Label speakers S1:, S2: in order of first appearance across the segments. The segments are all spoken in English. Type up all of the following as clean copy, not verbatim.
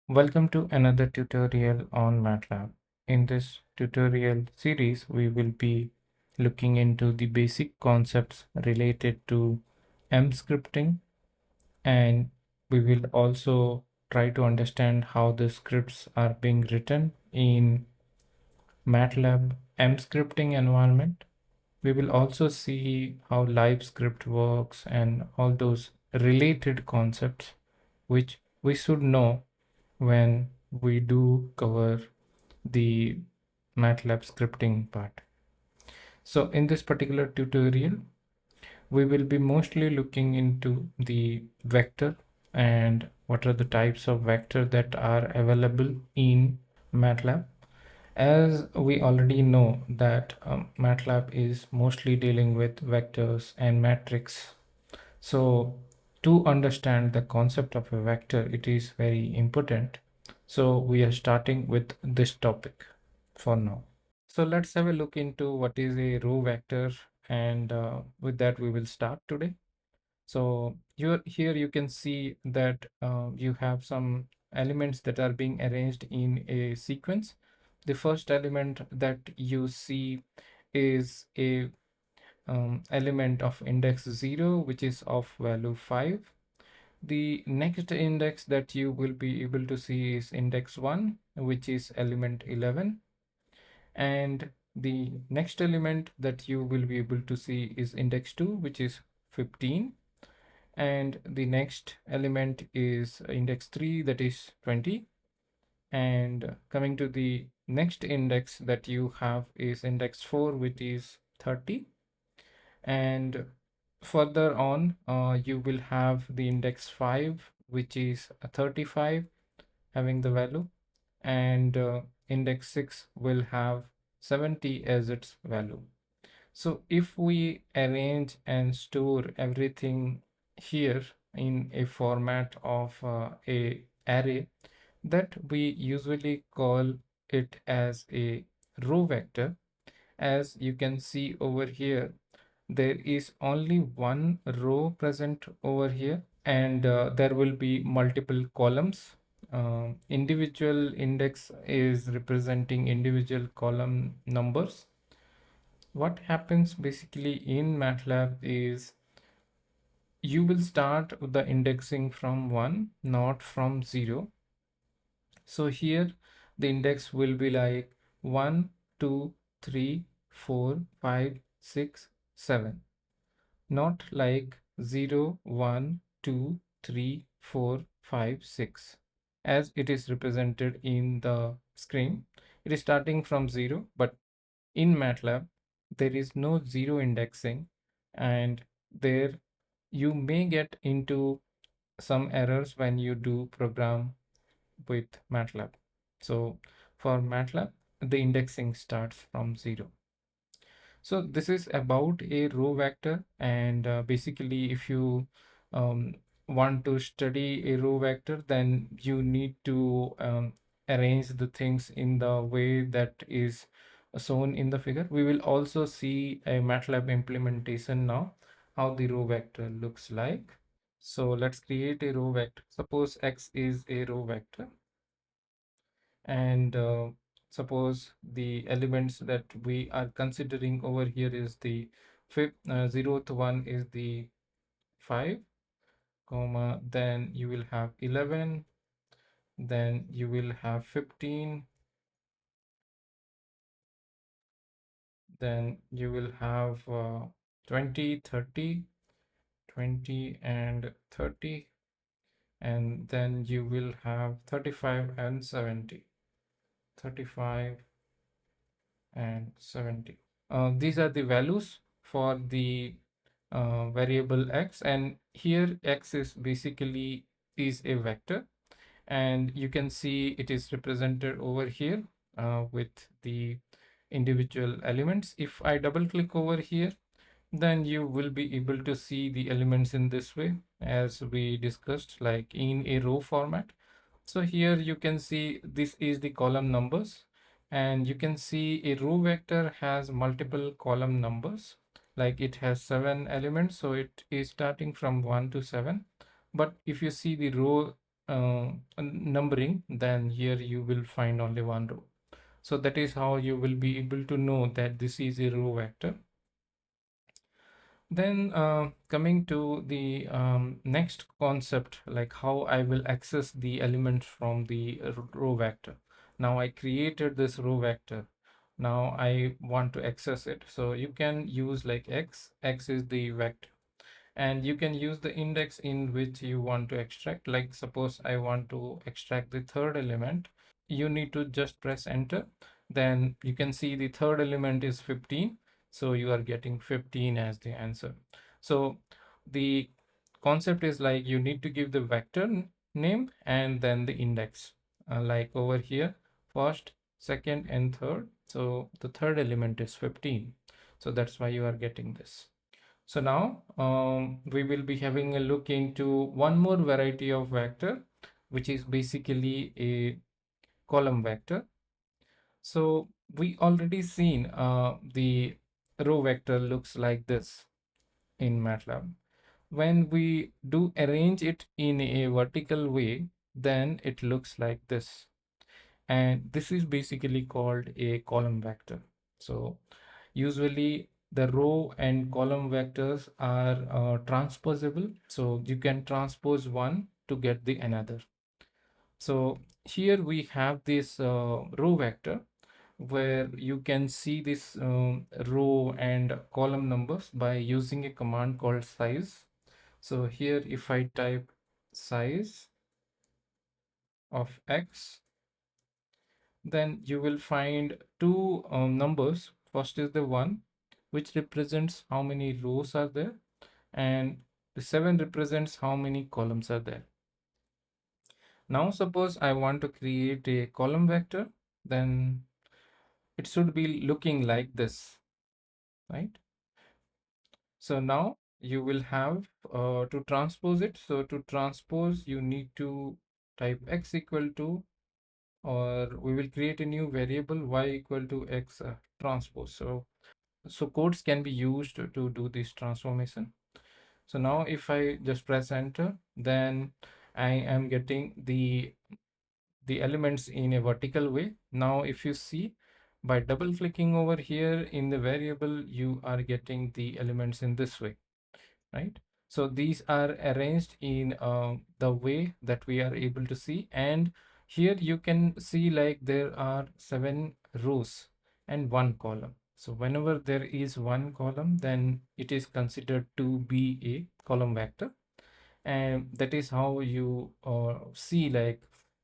S1: Welcome to another tutorial on Matlab. In this tutorial series, we will be looking into the basic concepts related to M scripting, and we will also try to understand how the scripts are being written in Matlab M scripting environment. We will also see how live script works and all those related concepts which we should know when we do cover the MATLAB scripting part. So in this particular tutorial, we will be mostly looking into the vector and what are the types of vector that are available in MATLAB. As we already know that MATLAB is mostly dealing with vectors and matrix. So to understand the concept of a vector, it is very important. So we are starting with this topic for now. So let's have a look into what is a row vector, and with that we will start today. So here you can see that you have some elements that are being arranged in a sequence. The first element that you see is a element of index 0, which is of value 5. The next index that you will be able to see is index 1, which is element 11. And the next element that you will be able to see is index 2, which is 15. And the next element is index 3, that is 20. And coming to the next index that you have is index 4, which is 30. And further on, you will have the index 5, which is 35, having the value, and index 6 will have 70 as its value. So if we arrange and store everything here in a format of a array, that we usually call it as a row vector. As you can see over here, there is only one row present over here, and there will be multiple columns. Individual index is representing individual column numbers. What happens basically in MATLAB is you will start the indexing from 1, not from 0. So here the index will be like 1, 2, 3, 4, 5, 6, 7. Not like 0, 1, 2, 3, 4, 5, 6, as it is represented in the screen. It is starting from 0, but in MATLAB, there is no 0 indexing, and there you may get into some errors when you do program with MATLAB. So for MATLAB, the indexing starts from 0. So this is about a row vector, and basically if you um, want to study a row vector, then you need to arrange the things in the way that is shown in the figure. We will also see a MATLAB implementation now, how the row vector looks like. So let's create a row vector. Suppose X is a row vector, and suppose the elements that we are considering over here is the zeroth one is the 5, comma, then you will have 11, then you will have 15, then you will have 20, 30, 20 and 30, and then you will have 35 and 70, 35 and 70. These are the values for the variable x, and here x is basically is a vector, and you can see it is represented over here with the individual elements. If I double click over here, then you will be able to see the elements in this way, as we discussed, like in a row format. So here you can see this is the column numbers, and you can see a row vector has multiple column numbers, like it has 7 elements, so it is starting from 1 to 7. But if you see the row numbering, then here you will find only one row. So that is how you will be able to know that this is a row vector. Then coming to the next concept, like how I will access the elements from the row vector. Now I created this row vector. Now I want to access it. So you can use like x is the vector, and you can use the index in which you want to extract. Like suppose I want to extract the third element, you need to just press enter. Then you can see the third element is 15, so you are getting 15 as the answer. So the concept is like you need to give the vector name and then the index, like over here, first, second and third. So the third element is 15, so that's why you are getting this. So now we will be having a look into one more variety of vector, which is basically a column vector. So we already seen the row vector looks like this in Matlab. When we do arrange it in a vertical way, then it looks like this. And this is basically called a column vector. So usually the row and column vectors are transposable. So you can transpose one to get the another. So here we have this row vector where you can see this row and column numbers by using a command called size. So here if I type size of x, then you will find two numbers. First is the 1, which represents how many rows are there, and the 7 represents how many columns are there. Now suppose I want to create a column vector, then it should be looking like this, right? So now you will have to transpose it. So to transpose, you need to type x equal to, or we will create a new variable y equal to x transpose. So codes can be used to do this transformation. So now if I just press enter, then I am getting the elements in a vertical way. Now if you see, by double clicking over here in the variable, you are getting the elements in this way, right? So these are arranged in the way that we are able to see. And here you can see like there are 7 rows and 1 column. So whenever there is 1 column, then it is considered to be a column vector. And that is how you see, like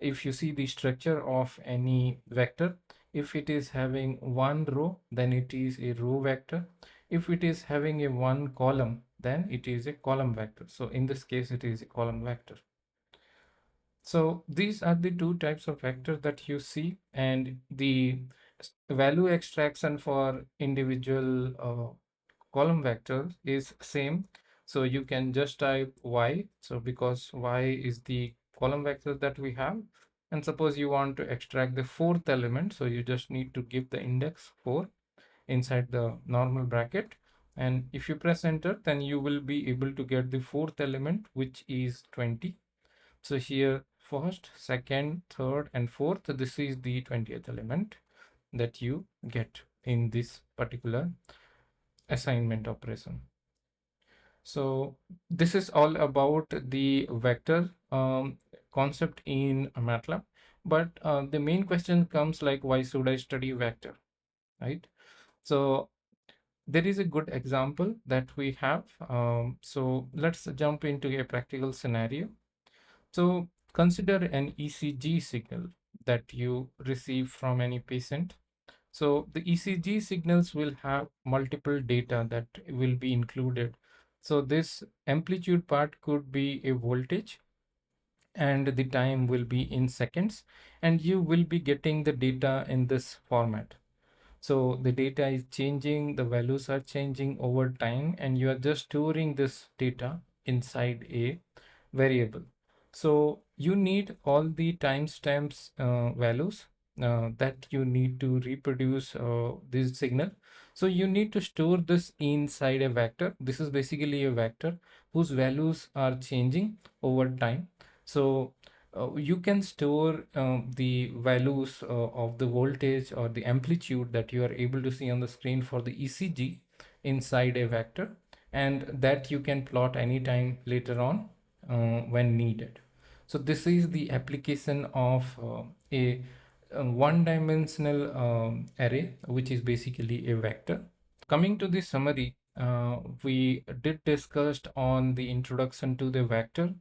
S1: if you see the structure of any vector, if it is having 1 row, then it is a row vector. If it is having a 1 column, then it is a column vector. So in this case it is a column vector. So these are the two types of vector that you see, and the value extraction for individual column vector is same. So you can just type y. So because y is the column vector that we have, and suppose you want to extract the 4th element, so you just need to give the index 4 inside the normal bracket. And if you press enter, then you will be able to get the 4th element, which is 20. So here first, second, third and fourth, this is the 20th element that you get in this particular assignment operation. So this is all about the vector concept in MATLAB. But the main question comes like, why should I study vector, right? So there is a good example that we have. So let's jump into a practical scenario. So consider an ECG signal that you receive from any patient. So the ECG signals will have multiple data that will be included. So this amplitude part could be a voltage, and the time will be in seconds, and you will be getting the data in this format. So the data is changing, the values are changing over time, and you are just storing this data inside a variable. So you need all the timestamps values that you need to reproduce this signal. So you need to store this inside a vector. This is basically a vector whose values are changing over time. So you can store the values of the voltage or the amplitude that you are able to see on the screen for the ECG inside a vector, and that you can plot anytime later on when needed. So this is the application of a one-dimensional array, which is basically a vector. Coming to the summary, we did discussed on the introduction to the vector.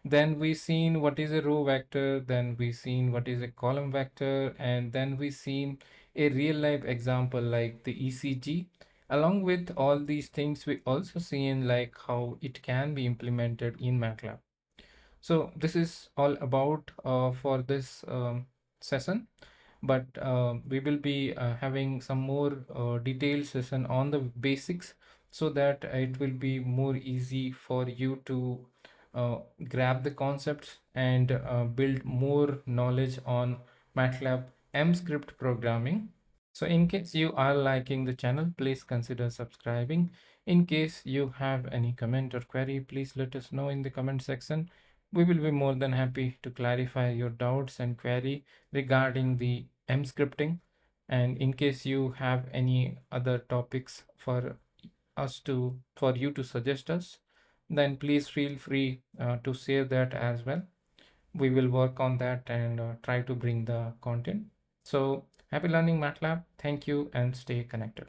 S1: Then we seen what is a row vector, then we seen what is a column vector, and then we seen a real life example like the ECG. Along with all these things, we also seen like how it can be implemented in Matlab. So this is all about for this session, but we will be having some more detailed session on the basics, so that it will be more easy for you to uh, grab the concepts and build more knowledge on MATLAB M script programming. So in case you are liking the channel, please consider subscribing. In case you have any comment or query, please let us know in the comment section. We will be more than happy to clarify your doubts and query regarding the M scripting. And in case you have any other topics for you to suggest us, then please feel free to share that as well. We will work on that and try to bring the content. So happy learning MATLAB. Thank you and stay connected.